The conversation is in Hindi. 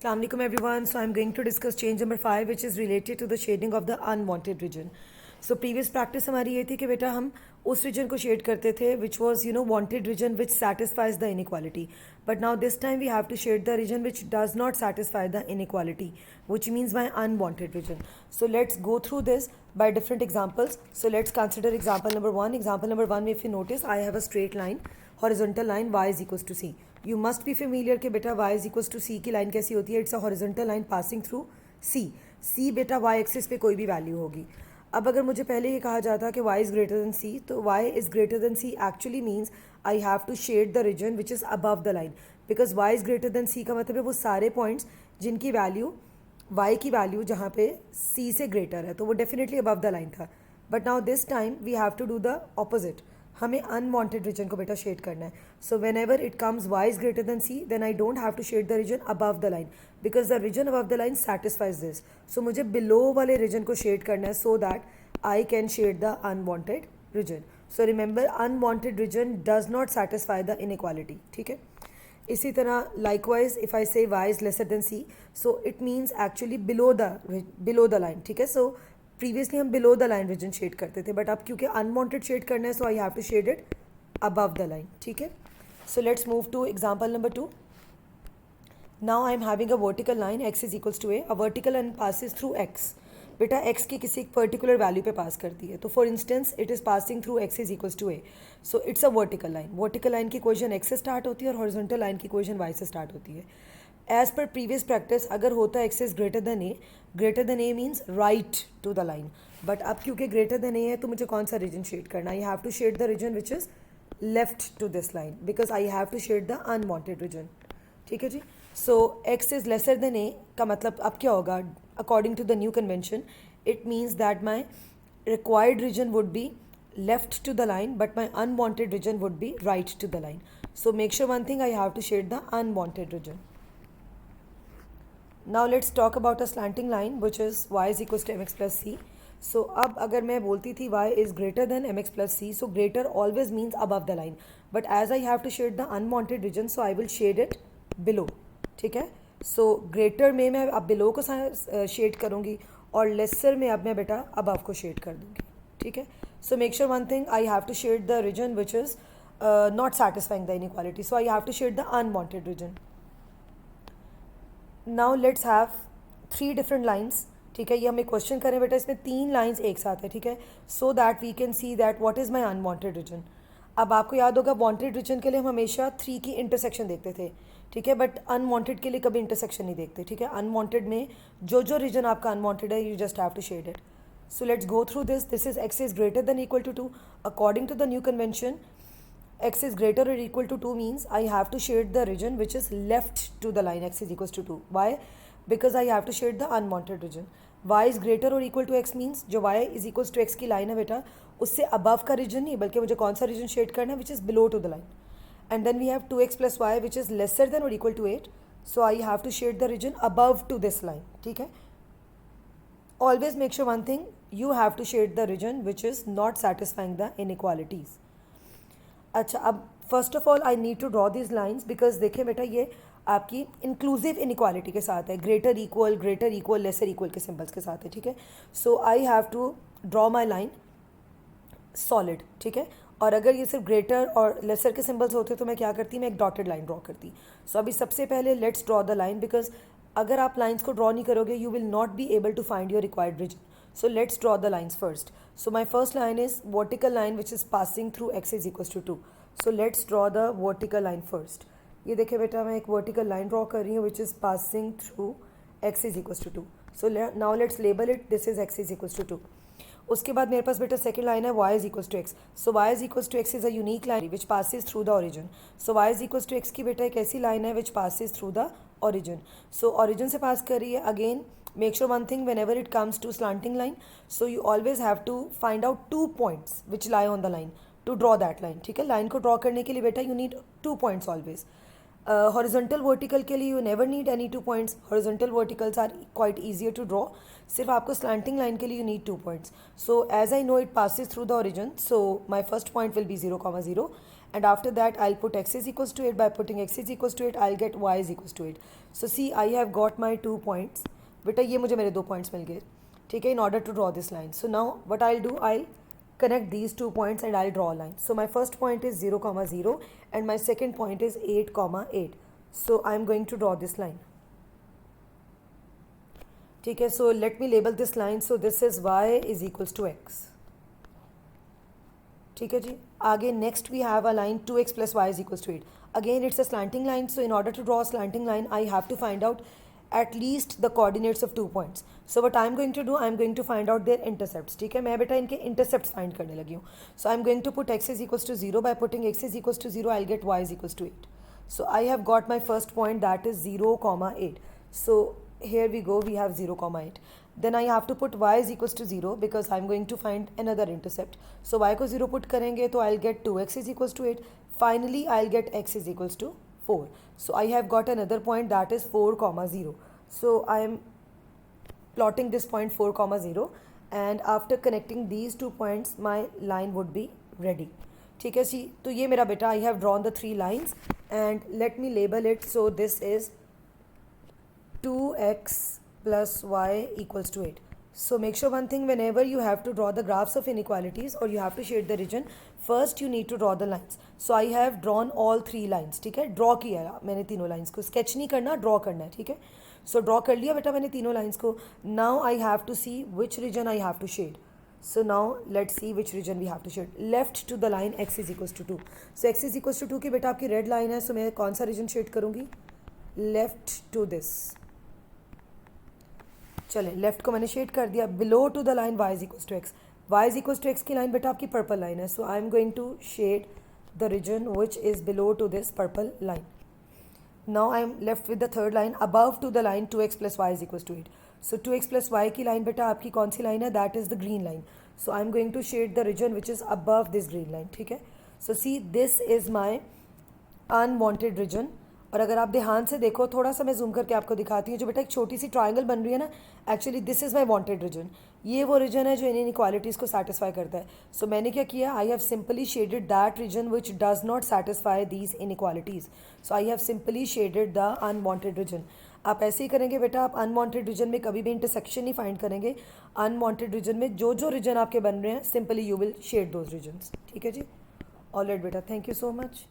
Assalamu alaikum everyone. So I'm going to discuss change number 5 which is related to the shading of the unwanted region. So previous practice हमारी ये थी कि बेटा हम उस region को shade करते थे which was wanted region which satisfies the inequality. But now this time we have to shade the region which does not satisfy the inequality, which means by unwanted region. So let's go through this by different examples. So let's consider example number 1. Example number 1, if you notice, I have a straight line, horizontal line, y is equals to c. You must be familiar कि बेटा y is equals to c की लाइन कैसी होती है. It's a horizontal line passing through c बेटा y एक्सिस पे कोई भी वैल्यू होगी. अब अगर मुझे पहले ये कहा जाता कि y is greater than c, तो y is greater than c actually means I have to shade the region which is above the line, because y is greater than c का मतलब है वो सारे पॉइंट्स जिनकी वैल्यू y की वैल्यू जहाँ पे c से ग्रेटर है, तो वो डेफिनेटली अबव द लाइन था. But now this time we have to do the opposite. हमें अनवांटेड रीजन को बेटा शेड करना है. So whenever it comes y is greater than c, then I don't have to shade the region above the line, because the region above the line satisfies this. So मुझे बिलो वाले रीजन को शेड करना है so that I can shade the unwanted region. So remember, unwanted region does not satisfy the inequality. ठीक है. इसी तरह likewise if I say y is lesser than c, so it means actually below the line. ठीक है. सो प्रीवियसली हम below the line region shade करते थे, बट अब क्योंकि अनवांटेड शेड करना है so I have to shade it above the line. ठीक है. So let's move to example number 2. Now I am having a vertical line x is equals to a. A vertical line passes through x. बेटा x की किसी एक पर्टिकुलर वैल्यू पे पास करती है, तो for instance it is passing through x is equals to a. So it's a vertical line. Vertical line की इक्वेशन x से स्टार्ट होती है और हॉरिजॉन्टल लाइन की इक्वेशन y से स्टार्ट होती है. एज पर प्रीवियस प्रैक्टिस अगर होता है x is greater than a means right to the line. But अब क्योंकि ग्रेटर देन a है तो मुझे कौन सा रीजन शेड करना है? I have to shade the region which is left to this line, because I have to shade the unwanted region. ठीक है जी. So x is lesser than a का मतलब अब क्या होगा? According to the new convention it means that my required region would be left to the line, but my unwanted region would be right to the line. So make sure one thing, I have to shade the unwanted region. Now let's talk about a slanting line which is y is equals to mx plus c. So अब अगर मैं बोलती थी y is greater than mx plus c, so greater always means above the line, but as I have to shade the unwanted region, so I will shade it below. ठीक है. So greater में मैं अब below को शेड करूँगी और लेसर में अब मैं बेटा अबव को शेड कर दूँगी. ठीक है. So make sure one thing, I have to shade the region which is not satisfying the inequality, so I have to shade the unwanted region. Now let's have 3 different lines. ठीक है. ये हमें क्वेश्चन करें बेटा, इसमें 3 लाइन्स एक साथ है. ठीक है. So that we can see that what is my unwanted region. अब आपको याद होगा वांटेड रीजन के लिए हम हमेशा 3 की इंटरसेक्शन देखते थे. ठीक है. बट अनवांटेड के लिए कभी इंटरसेक्शन नहीं देखते. ठीक है. अनवांटेड में जो रीजन आपका अनवांटेड है, you just have to shade it. So let's go through this. This is x is greater than equal to 2. According to the new convention, x is greater or equal to 2 means I have to shade the region which is left to the line x is equals to 2. Why? Because I have to shade the unwanted region. y is greater or equal to x means जो y is equals to x की लाइन है बेटा, उससे अबव का रीजन नहीं, बल्कि मुझे कौन सा रीजन शेड करना है? Which is below to the line. And then we have 2x plus y which is lesser than और equal to 8. So I have to shade the region above to this line. ठीक है. Always make sure one thing, you have to shade the region which is not satisfying the inequalities. अच्छा, अब first of all I need to draw this lines, because देखिए बेटा ये आपकी इंक्लूसिव इनइक्वालिटी के साथ है. ग्रेटर इक्वल लेसर इक्वल के सिंबल्स के साथ है. ठीक है. So I have to draw my line solid. ठीक है. और अगर ये सिर्फ ग्रेटर और लेसर के सिंबल्स होते तो मैं क्या करती? मैं एक डॉटेड लाइन ड्रॉ करती. सो अभी सबसे पहले let's draw the line, because अगर आप लाइन्स को ड्रॉ नहीं करोगे you will not be able to find your required region. So let's draw the lines first. So my first line is vertical line which is passing through x is equals to 2. So let's draw the vertical line first. ये देखिए बेटा मैं एक vertical line draw कर रही हूँ which is passing through x is equals to 2. So now let's label it. This is x is equals to 2. उसके बाद मेरे पास बेटा सेकेंड लाइन है y is equals to x. So y is equals to x is a unique line which passes through the origin. So y is equals to x की बेटा एक ऐसी line है which passes through the origin. So origin से पास कर रही है. Again make sure one thing, whenever it comes to slanting line, so you always have to find out 2 points which lie on the line to draw that line. ठीक है. लाइन को ड्रॉ करने के लिए बेटा you need 2 points always. Horizontal vertical के लिए you never need any 2 points. Horizontal verticals are quite easier to draw. सिर्फ आपको स्लैंटिंग लाइन के लिए you need 2 points. So as I know it passes through the origin, so my first point will be 0, 0. and after that I'll put x is equals to 8. By putting x is equals to 8 I'll get y is equals to 8. So see, I have got my 2 points. बेटा ये मुझे मेरे 2 points मिल गए, ठीक है, in order to draw this line. So now what I'll do, I'll connect these 2 points and I'll draw a line. So my first point is 0, 0 and my second point is 8, 8. So I'm going to draw this line. ठीक है, so let me label this line. So this is y is equals to x. ठीक है जी. आगे next we have a line 2x plus y is equals to 8. Again it's a slanting line, so in order to draw a slanting line I have to find out at least the coordinates of 2 points. So what I'm going to do, I'm going to find out their intercepts. ठीक है, मैं बेटा इनके intercepts find करने लगी हूँ. So I'm going to put x is equals to 0. By putting x is equals to 0 I'll get y is equals to 8. So I have got my first point, that is 0, 8. So here we go, we have 0, 8. Then I have to put y is equals to 0 because I'm going to find another intercept. So y को 0 put करेंगे तो I'll get 2x is equals to 8. Finally I'll get x is equals to 4. So I have got another point, that is 4, 0. So I am plotting this point 4, 0, and after connecting these 2 points my line would be ready. ठीक है सी, तो ये मेरा बेटा, I have drawn the 3 lines and let me label it. So this is 2x plus y equals to 8. So make sure one thing, whenever you have to draw the graphs of inequalities or you have to shade the region, first you need to draw the lines. So I have drawn all 3 lines. ठीक है, ड्रॉ किया मैंने तीनों लाइन्स को, स्केच नहीं करना, ड्रॉ करना है. ठीक है, सो ड्रॉ कर लिया बेटा मैंने तीनों लाइन्स को. Now I have to see which region I have to shade. So now let's see which region we have to shade. Left to the line x is equals to 2. So x is equals to 2 की बेटा आपकी रेड लाइन है, so मैं कौन सा रीजन शेड करूँगी? Left to this. चले, लेफ्ट को मैंने शेड कर दिया. Below to the line y is equals to x. y is equals to x की लाइन बेटा आपकी पर्पल लाइन है, so I am going to shade the region which is below to this purple line. Now I am left with the third line above to the line 2x plus y is equals to 8. So 2x plus y की लाइन बेटा आपकी कौन सी लाइन है? That is the green line. So I am going to shade the region which is above this green line. ठीक है, so see this is my unwanted region. और अगर आप ध्यान से देखो, थोड़ा सा मैं जूम करके आपको दिखाती हूँ, जो बेटा एक छोटी सी ट्राइंगल बन रही है ना, actually this is my wanted region. ये वो रीजन है जो इन इनइक्वालिटीज़ को सेटिस्फाई करता है. सो मैंने क्या किया, I have simply shaded that region which does not satisfy these inequalities. So I have simply shaded the unwanted region. आप ऐसे ही करेंगे बेटा, आप अनवांटेड रीजन में कभी भी इंटरसेक्शन नहीं फाइंड करेंगे. अनवांटेड रीजन में जो जो रीजन आपके बन रहे हैं, simply you will shade those regions. ठीक है जी, ऑलराइट बेटा, थैंक यू सो मच.